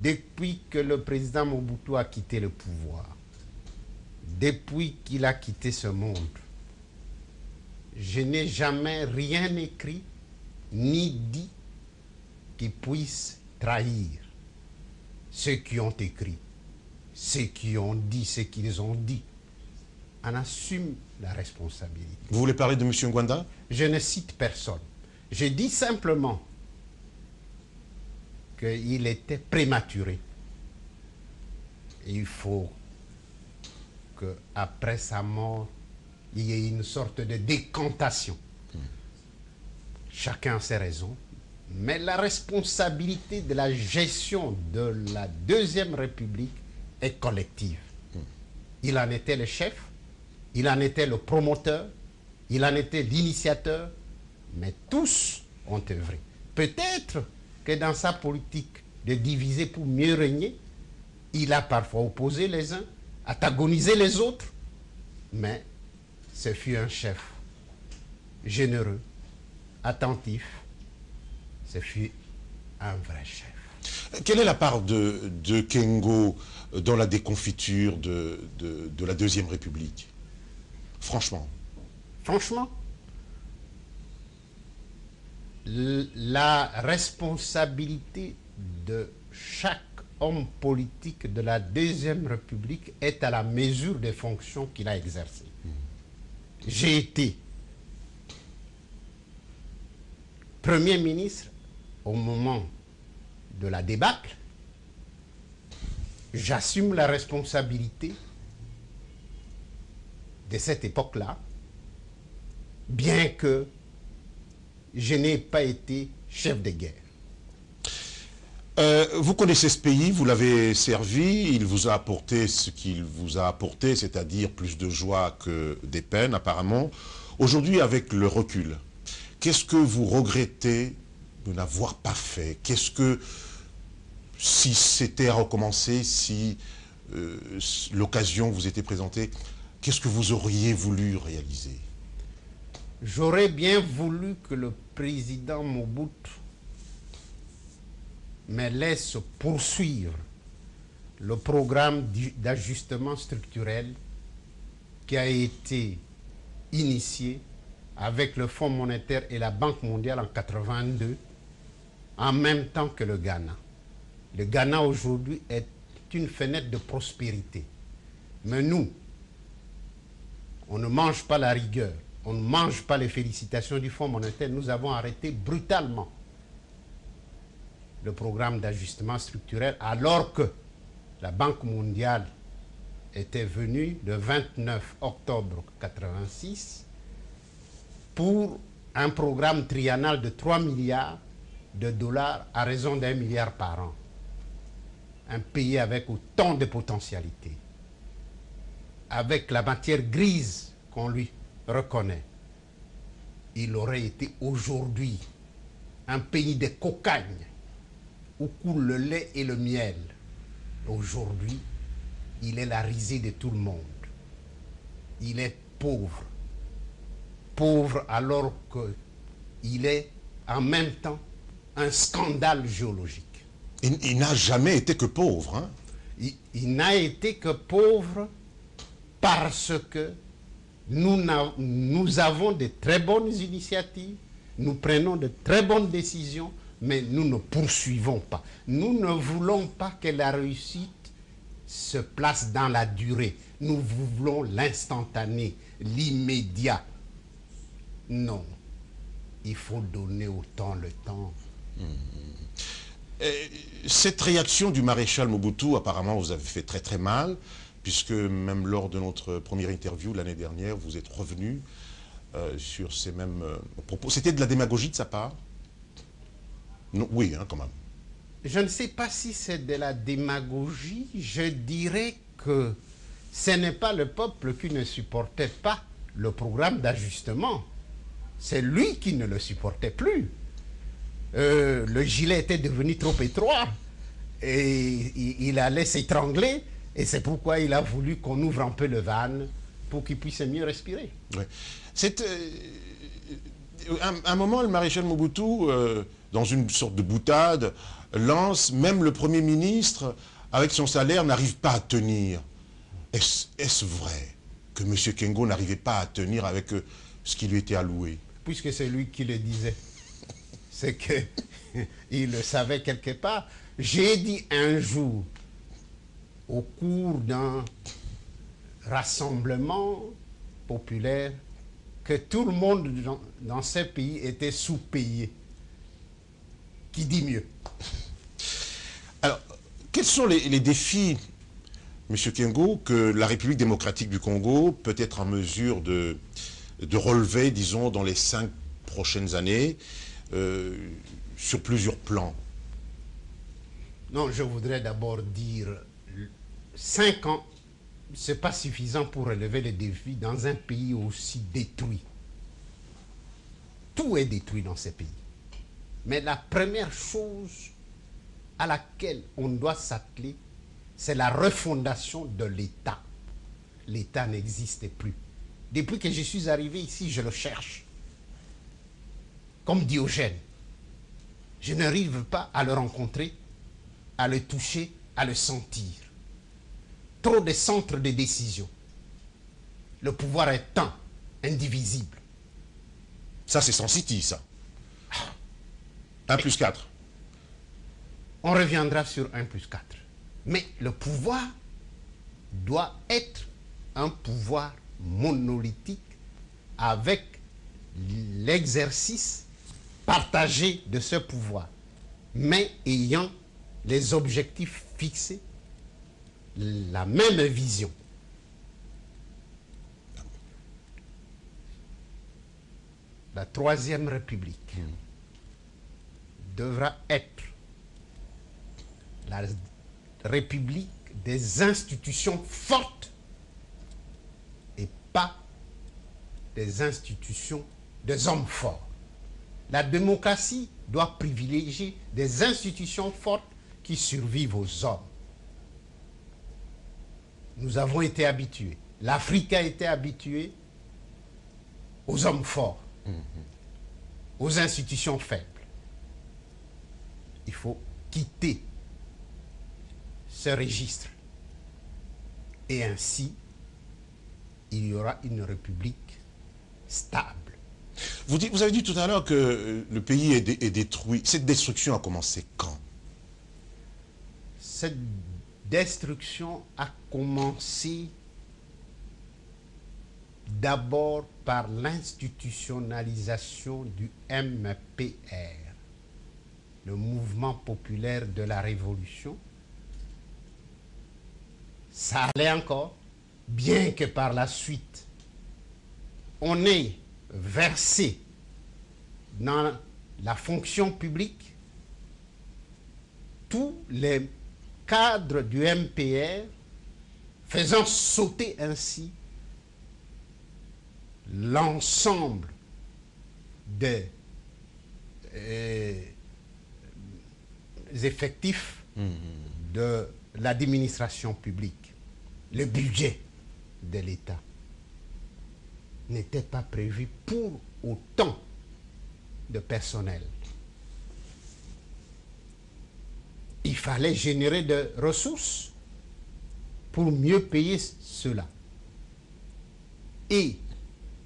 Depuis que le président Mobutu a quitté le pouvoir, depuis qu'il a quitté ce monde, je n'ai jamais rien écrit ni dit qui puisse trahir ceux qui ont écrit, ceux qui ont dit ce qu'ils ont dit. On assume la responsabilité. Vous voulez parler de M. Ngwanda? Je ne cite personne. Je dis simplement qu'il était prématuré. Et il faut qu'après sa mort, il y ait une sorte de décantation. Chacun a ses raisons. Mais la responsabilité de la gestion de la Deuxième République est collective. Il en était le chef, il en était le promoteur, il en était l'initiateur, mais tous ont œuvré. Peut-être que dans sa politique de diviser pour mieux régner, il a parfois opposé les uns, antagonisé les autres, mais ce fut un chef généreux, attentif, ce fut un vrai chef. Quelle est la part de Kengo dans la déconfiture de la Deuxième République? Franchement. Franchement, la responsabilité de chaque homme politique de la Deuxième République est à la mesure des fonctions qu'il a exercées. J'ai été Premier ministre au moment de la débâcle. J'assume la responsabilité de cette époque-là, bien que je n'ai pas été chef de guerre. Vous connaissez ce pays, vous l'avez servi, il vous a apporté ce qu'il vous a apporté, c'est-à-dire plus de joie que des peines apparemment. Aujourd'hui, avec le recul, qu'est-ce que vous regrettez de n'avoir pas fait? Qu'est-ce que, si c'était à recommencer, si l'occasion vous était présentée, qu'est-ce que vous auriez voulu réaliser? J'aurais bien voulu que le président Mobutu me laisse poursuivre le programme d'ajustement structurel qui a été initié avec le Fonds monétaire et la Banque mondiale en 1982, en même temps que le Ghana. Le Ghana aujourd'hui est une fenêtre de prospérité. Mais nous, on ne mange pas la rigueur, on ne mange pas les félicitations du Fonds monétaire. Nous avons arrêté brutalement le programme d'ajustement structurel alors que la Banque mondiale était venue le 29 octobre 1986 pour un programme triennal de 3 milliards de dollars à raison d'1 milliard par an. Un pays avec autant de potentialités, avec la matière grise qu'on lui reconnaît. Il aurait été aujourd'hui un pays de cocagne où coule le lait et le miel. Aujourd'hui, il est la risée de tout le monde. Il est pauvre. Pauvre alors qu'il est en même temps un scandale géologique. Il n'a jamais été que pauvre. Hein? Il n'a été que pauvre parce que nous avons de très bonnes initiatives, nous prenons de très bonnes décisions, mais nous ne poursuivons pas. Nous ne voulons pas que la réussite se place dans la durée. Nous voulons l'instantané, l'immédiat. Non, il faut donner au temps le temps. Cette réaction du maréchal Mobutu, apparemment, vous avez fait très très mal, puisque même lors de notre première interview l'année dernière, vous êtes revenu sur ces mêmes propos. C'était de la démagogie de sa part? Non, oui, hein, quand même. Je ne sais pas si c'est de la démagogie. Je dirais que ce n'est pas le peuple qui ne supportait pas le programme d'ajustement. C'est lui qui ne le supportait plus. Le gilet était devenu trop étroit et il allait s'étrangler. Et c'est pourquoi il a voulu qu'on ouvre un peu le van pour qu'il puisse mieux respirer. Ouais. À un moment, le maréchal Mobutu dans une sorte de boutade, lance, même le Premier ministre, avec son salaire, n'arrive pas à tenir. Est-ce vrai que M. Kengo n'arrivait pas à tenir avec ce qui lui était alloué? Puisque c'est lui qui le disait. C'est qu'il le savait quelque part. J'ai dit un jour, au cours d'un rassemblement populaire, que tout le monde dans ces pays était sous-payé. Qui dit mieux? Alors, quels sont les défis, M. Kengo, que la République démocratique du Congo peut être en mesure de relever, disons, dans les 5 prochaines années, sur plusieurs plans? Non, je voudrais d'abord dire, 5 ans, ce n'est pas suffisant pour relever les défis dans un pays aussi détruit. Tout est détruit dans ces pays. Mais la première chose à laquelle on doit s'atteler, c'est la refondation de l'État. L'État n'existe plus. Depuis que je suis arrivé ici, je le cherche. Comme Diogène. Je n'arrive pas à le rencontrer, à le toucher, à le sentir. Trop de centres de décision. Le pouvoir est un, indivisible. Ça, c'est Sun City, ça. 1+4. On reviendra sur 1+4. Mais le pouvoir doit être un pouvoir monolithique avec l'exercice partagé de ce pouvoir, mais ayant les objectifs fixés, la même vision. La Troisième République devra être la République des institutions fortes et pas des institutions des hommes forts. La démocratie doit privilégier des institutions fortes qui survivent aux hommes. Nous avons été habitués. L'Afrique a été habituée aux hommes forts, aux institutions faibles. Il faut quitter ce registre. Et ainsi, il y aura une république stable. Vous avez dit tout à l'heure que le pays est détruit. Cette destruction a commencé quand? Cette destruction a commencé d'abord par l'institutionnalisation du MPR, le mouvement populaire de la Révolution. Ça allait encore, bien que par la suite, on ait versé dans la fonction publique tous les cadres du MPR, faisant sauter ainsi l'ensemble des effectifs de l'administration publique. Le budget de l'État n'était pas prévu pour autant de personnel. Il fallait générer des ressources pour mieux payer cela. Et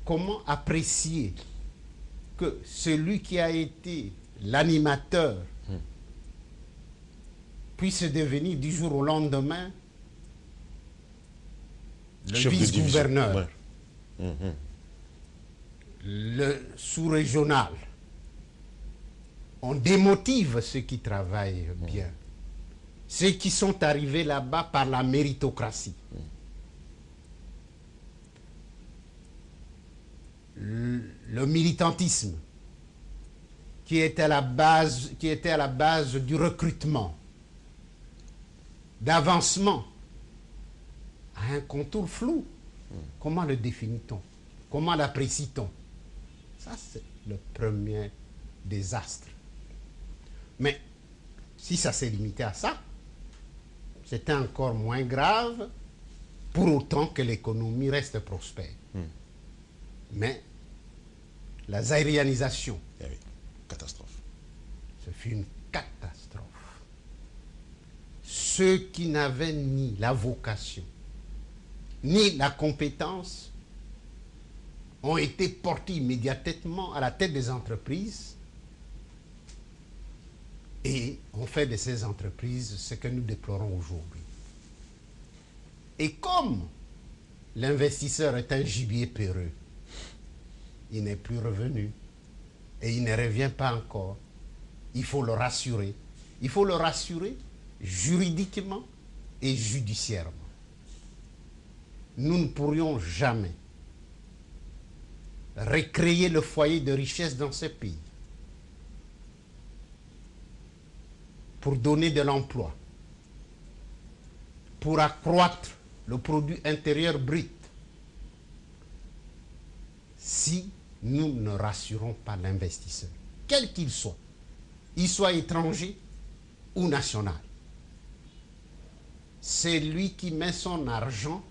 comment apprécier que celui qui a été l'animateur puisse devenir du jour au lendemain le vice-gouverneur, le sous-régional. On démotive ceux qui travaillent bien. Ceux qui sont arrivés là-bas par la méritocratie. Le militantisme qui était à la base du recrutement, d'avancement, a un contour flou. Comment le définit-on? Comment l'apprécie-t-on? Ça, c'est le premier désastre. Mais si ça s'est limité à ça, c'était encore moins grave, pour autant que l'économie reste prospère. Mais la zaïrianisation, eh oui, catastrophe. Ce fut une catastrophe. Ceux qui n'avaient ni la vocation, ni la compétence, ont été portés immédiatement à la tête des entreprises et ont fait de ces entreprises ce que nous déplorons aujourd'hui. Et comme l'investisseur est un gibier peureux, il n'est plus revenu et il ne revient pas encore. Il faut le rassurer. Il faut le rassurer juridiquement et judiciairement. Nous ne pourrions jamais recréer le foyer de richesse dans ce pays pour donner de l'emploi, pour accroître le produit intérieur brut, si nous ne rassurons pas l'investisseur, quel qu'il soit étranger ou national. C'est lui qui met son argent,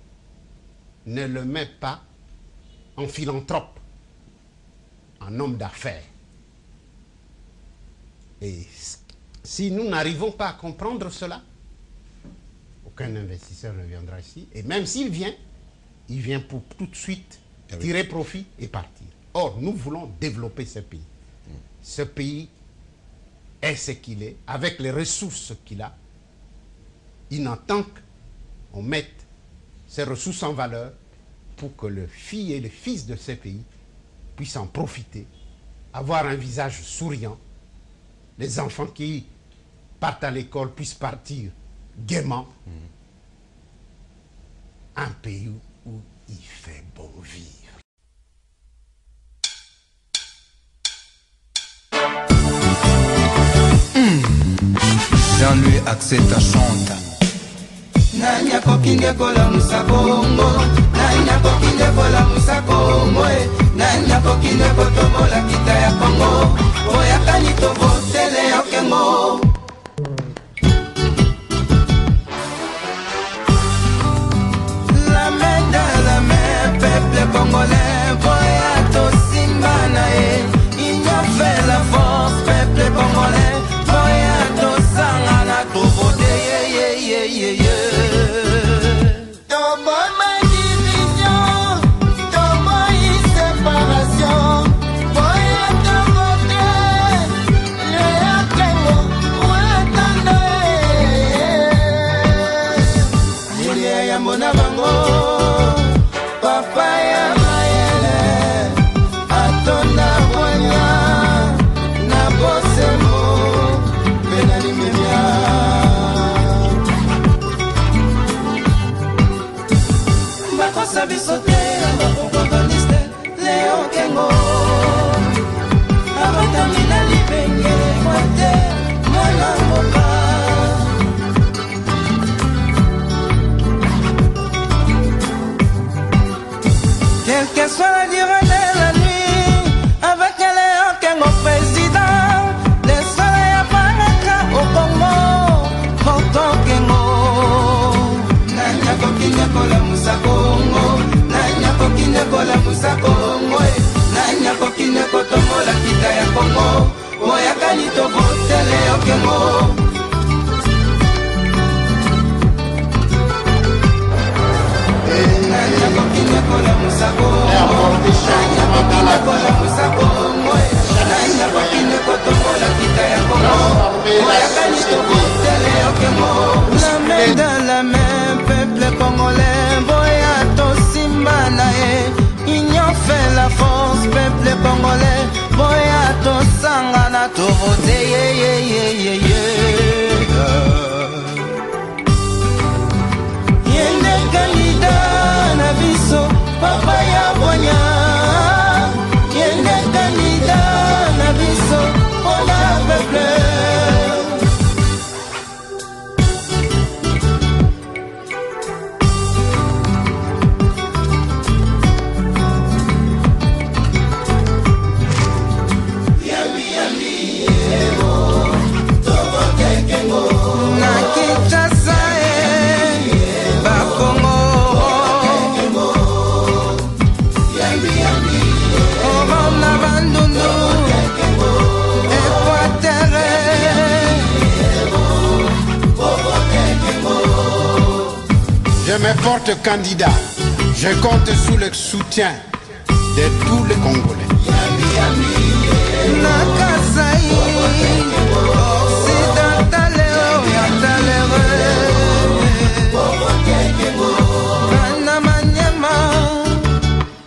ne le met pas en philanthrope, en homme d'affaires. Et si nous n'arrivons pas à comprendre cela, aucun investisseur ne viendra ici. Et même s'il vient, il vient pour tout de suite tirer profit et partir. Or, nous voulons développer ce pays. Ce pays est ce qu'il est, avec les ressources qu'il a. Il entend qu'on mette ces ressources en valeur pour que le fils et les fils de ce pays puissent en profiter, avoir un visage souriant, les enfants qui partent à l'école puissent partir gaiement. Un pays où il fait bon vivre. Jean-Louis accepte chante. Nanya kokinde kola musakongo, nanya kokinde kola musakongo, nanya kokinde kotobola kita ya Kongo, boya kanito votele okengo. La main, peuple congolais, boya to simbana il nous fait la force, peuple congolais, boya to sangana to vote quelle que soit la durée de la nuit, avec Léon Kengo président, le soleil apparaîtra au Congo, Porto Kengo. Nanya kokine kola musa Congo, nanya kokine kola musa Congo, nanya kokine kotomola kita ya Congo, moya kanito vote Léon Kengo. Nanya kokine kola musa Congo, votre candidat, je compte sur le soutien de tous les Congolais.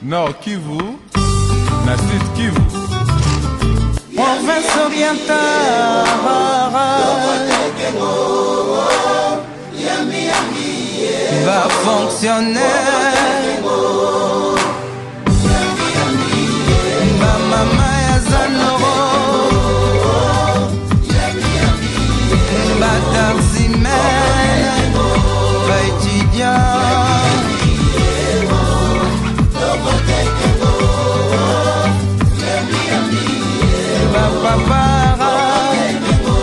Nord Kivu, na Sud Kivu. Province orientale. Va fonctionner. Va mama ya Zanoro. Va taximène. Va étudiant. Papa,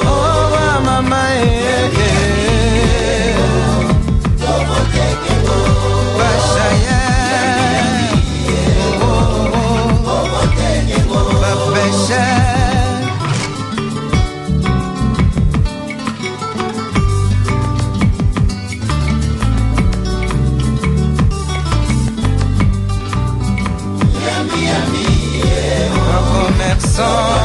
oh mama, Bachaya, Babesha. Commerçant.